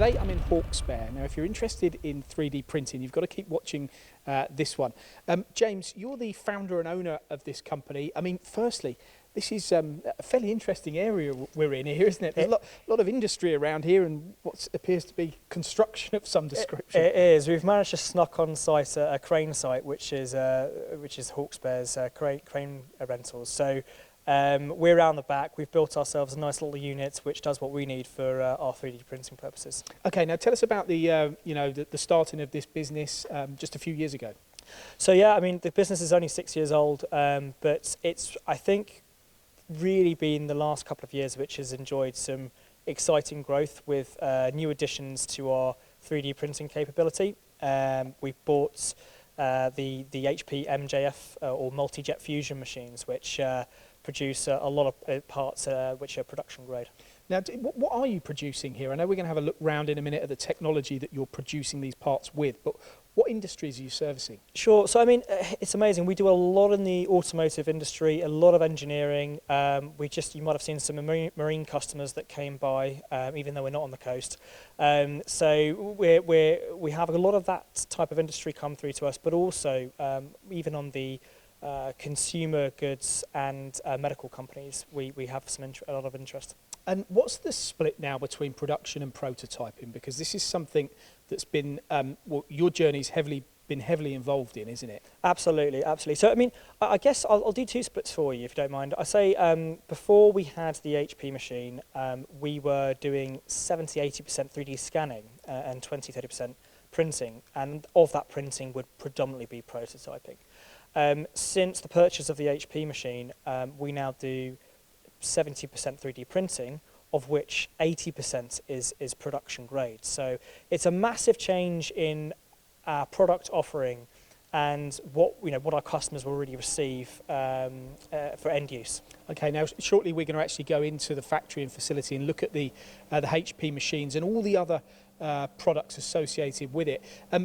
Today I'm in Hawkesbury. Now if you're interested in 3D printing, you've got to keep watching this one. James, you're the founder and owner of this company. I mean, firstly, this is a fairly interesting area we're in here, isn't it? There's a lot of industry around here and what appears to be construction of some description. It is. We've managed to snuck on site a crane site, which is Hawkesbury's crane rentals. So we're around the back. We've built ourselves a nice little unit which does what we need for our 3D printing purposes. Okay, now tell us about the starting of this business just a few years ago. So yeah, I mean the business is only 6 years old, but it's I think really been the last couple of years which has enjoyed some exciting growth with new additions to our 3D printing capability. We bought the HP MJF or multi-jet fusion machines, which produce a lot of parts which are production grade. Now, what are you producing here? I know we're going to have a look round in a minute at the technology that you're producing these parts with, but what industries are you servicing? Sure. So, I mean, it's amazing. We do a lot in the automotive industry, a lot of engineering. You might have seen some marine customers that came by, even though we're not on the coast. So we have a lot of that type of industry come through to us, but also even on the consumer goods and medical companies, we have a lot of interest. And what's the split now between production and prototyping? Because this is something that's been, your journey's been heavily involved in, isn't it? Absolutely, absolutely. So, I mean, I guess I'll do two splits for you, if you don't mind. I say before we had the HP machine, we were doing 70-80% 3D scanning and 20-30% printing, and of that printing would predominantly be prototyping. Since the purchase of the HP machine, we now do 70% 3D printing, of which 80% is production grade. So it's a massive change in our product offering and what our customers will really receive for end use. Okay, now shortly we're going to actually go into the factory and facility and look at the HP machines and all the other products associated with it.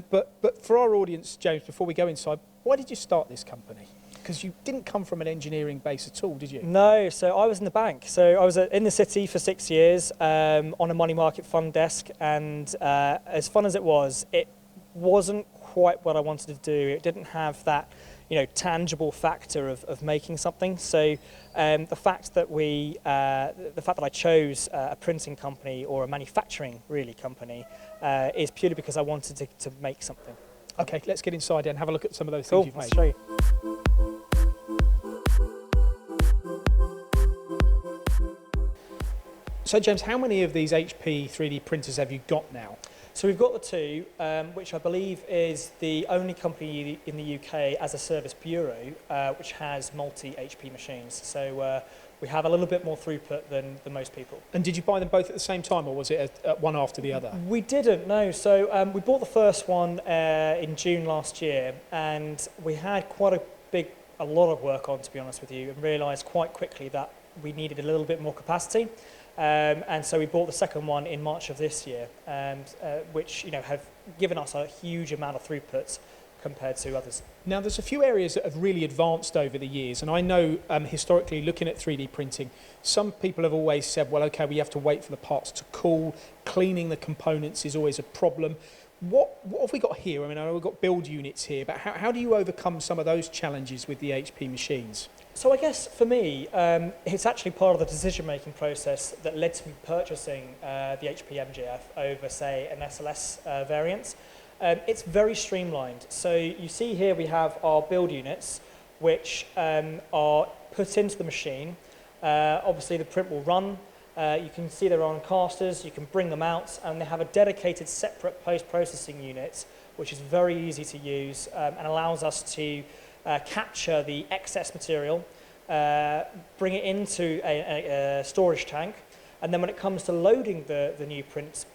But for our audience, James, before we go inside, why did you start this company? Because you didn't come from an engineering base at all, did you? No, so I was in the bank. So I was in the city for 6 years on a money market fund desk, and as fun as it wasn't quite what I wanted to do. It didn't have that, tangible factor of making something. So the fact that I chose a printing company or a manufacturing company is purely because I wanted to make something. Okay, let's get inside and have a look at some of those things you've made. Let's show you. So James, how many of these HP 3D printers have you got now? So we've got the two, which I believe is the only company in the UK as a service bureau which has multi-HP machines. So we have a little bit more throughput than most people. And did you buy them both at the same time, or was it one after the other? We didn't, no. So we bought the first one in June last year, and we had quite a lot of work on, to be honest with you, and realised quite quickly that we needed a little bit more capacity. And so we bought the second one in March of this year, which have given us a huge amount of throughput compared to others. Now there's a few areas that have really advanced over the years, and I know historically looking at 3D printing, some people have always said, well, okay, we have to wait for the parts to cool, cleaning the components is always a problem. What have we got here? I mean, I know we've got build units here, but how do you overcome some of those challenges with the HP machines? So I guess for me, it's actually part of the decision-making process that led to me purchasing the HP MJF over, say, an SLS variant. It's very streamlined. So you see here we have our build units, which are put into the machine. Obviously, the print will run. You can see they're on casters. You can bring them out, and they have a dedicated separate post-processing unit, which is very easy to use and allows us to capture the excess material, bring it into a storage tank, and then when it comes to loading the new print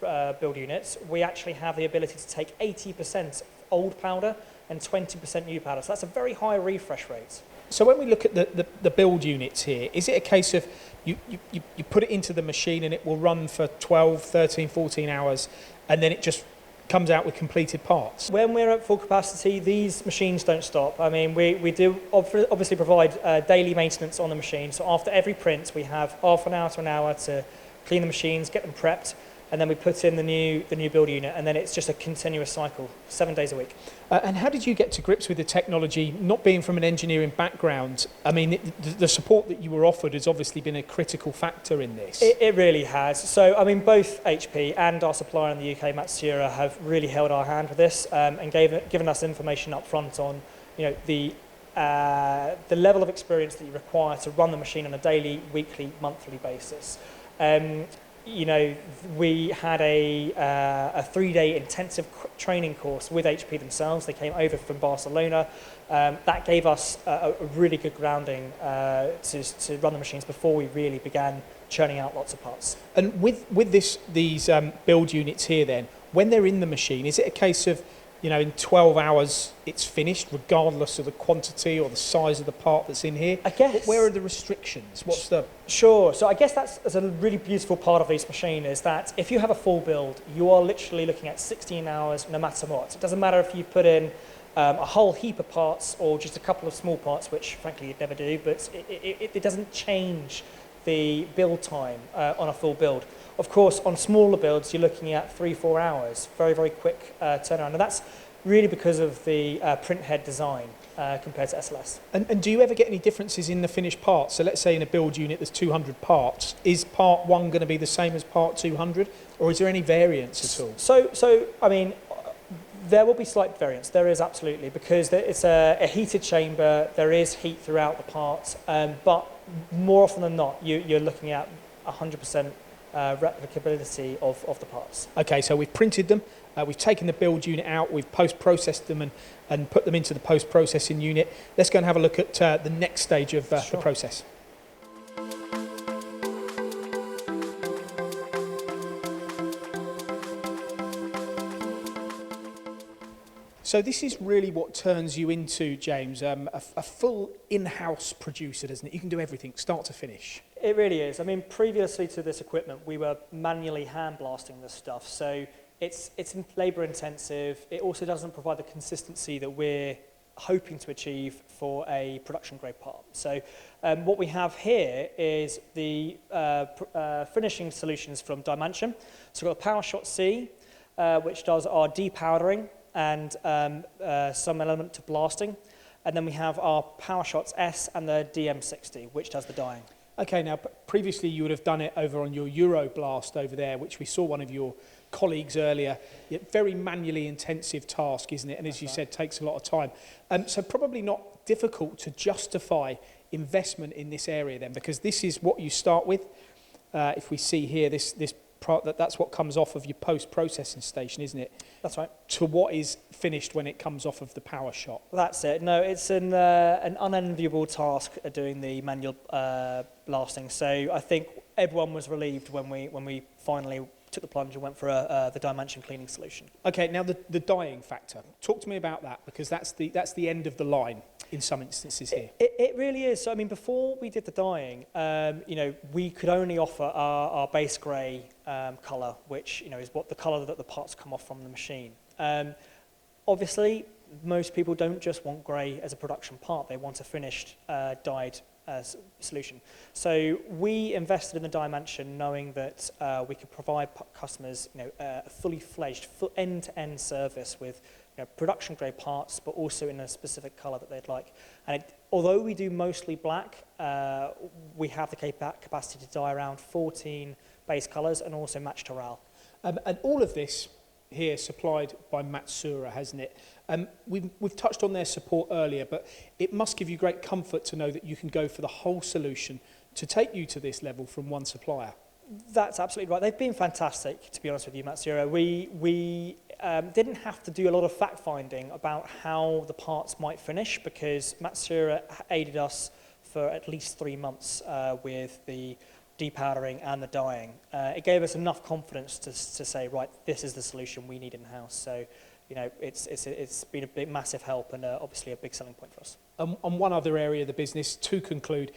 build units, we actually have the ability to take 80% old powder and 20% new powder. So that's a very high refresh rate. So when we look at the build units here, is it a case of you put it into the machine and it will run for 12, 13, 14 hours, and then it just comes out with completed parts? When we're at full capacity, these machines don't stop. I mean, we do obviously provide daily maintenance on the machine. So after every print, we have half an hour to an hour to clean the machines, get them prepped. and then we put in the new build unit, and then it's just a continuous cycle, 7 days a week. And how did you get to grips with the technology, not being from an engineering background? I mean, the support that you were offered has obviously been a critical factor in this. It really has. So, I mean, both HP and our supplier in the UK, Matsuura, have really held our hand with this, and given us information up front on, the level of experience that you require to run the machine on a daily, weekly, monthly basis. We had a 3-day intensive training course with HP themselves. They came over from Barcelona. That gave us a really good grounding to run the machines before we really began churning out lots of parts. And with these build units here then, when they're in the machine, is it a case of, in 12 hours it's finished, regardless of the quantity or the size of the part that's in here? I guess. Where are the restrictions? Sure. So I guess that's a really beautiful part of this machine, is that if you have a full build, you are literally looking at 16 hours no matter what. It doesn't matter if you put in a whole heap of parts or just a couple of small parts, which frankly you'd never do, but it doesn't change the build time on a full build. Of course, on smaller builds, you're looking at 3-4 hours, very, very quick turnaround. And that's really because of the print head design compared to SLS. And do you ever get any differences in the finished parts? So let's say in a build unit there's 200 parts. Is part 1 going to be the same as part 200? Or is there any variance at all? So I mean, there will be slight variance. There is absolutely, because it's a heated chamber. There is heat throughout the part. But more often than not, you're looking at 100% replicability of the parts. Okay, so we've printed them, we've taken the build unit out, we've post-processed them and put them into the post-processing unit. Let's go and have a look at the next stage of the process. So this is really what turns you into, James, a full in-house producer, doesn't it? You can do everything, start to finish. It really is. I mean, previously to this equipment, we were manually hand blasting this stuff. So it's labour intensive. It also doesn't provide the consistency that we're hoping to achieve for a production grade part. So what we have here is the finishing solutions from DyeMansion. So we've got the PowerShot C, which does our depowdering and some element to blasting. And then we have our PowerShots S and the DM60, which does the dyeing. Okay, now previously you would have done it over on your Euroblast over there, which we saw one of your colleagues earlier. Very manually intensive task, isn't it? And as you said, takes a lot of time. So probably not difficult to justify investment in this area then, because this is what you start with. If we see here, that's what comes off of your post-processing station, isn't it? That's right. To what is finished when it comes off of the PowerShot. That's it. No, it's an unenviable task doing the manual blasting. So I think everyone was relieved when we finally took the plunge and went for the DyeMansion cleaning solution. Okay, now the dyeing factor. Talk to me about that, because that's the end of the line in some instances here. It really is. So I mean, before we did the dyeing, we could only offer our base grey colour, which is what the colour that the parts come off from the machine. Obviously, most people don't just want grey as a production part; they want a finished dyed solution. So we invested in the DyeMansion, knowing that we could provide customers, a fully fledged, full end-to-end service with production grade parts, but also in a specific colour that they'd like. And although we do mostly black, we have the capacity to dye around 14 base colours and also match to RAL. And all of this here supplied by Matsuura, hasn't it? We've touched on their support earlier, but it must give you great comfort to know that you can go for the whole solution to take you to this level from one supplier. That's absolutely right. They've been fantastic, to be honest with you, Matsuura. We didn't have to do a lot of fact-finding about how the parts might finish, because Matsuura aided us for at least 3 months with the depowdering and the dyeing. It gave us enough confidence to say, right, this is the solution we need in-house. So, it's been a big, massive help and obviously a big selling point for us. And one other area of the business, to conclude,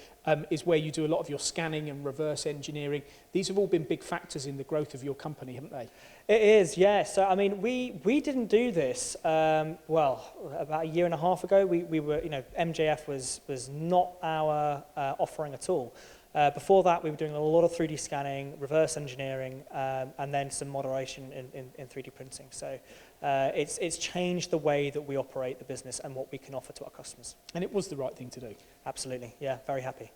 is where you do a lot of your scanning and reverse engineering. These have all been big factors in the growth of your company, haven't they? It is, yeah. So, I mean, we didn't do this, well, about a year and a half ago. We were, MJF was not our offering at all. Before that, we were doing a lot of 3D scanning, reverse engineering, and then some moderation in 3D printing. So it's changed the way that we operate the business and what we can offer to our customers. And it was the right thing to do. Absolutely, yeah, very happy.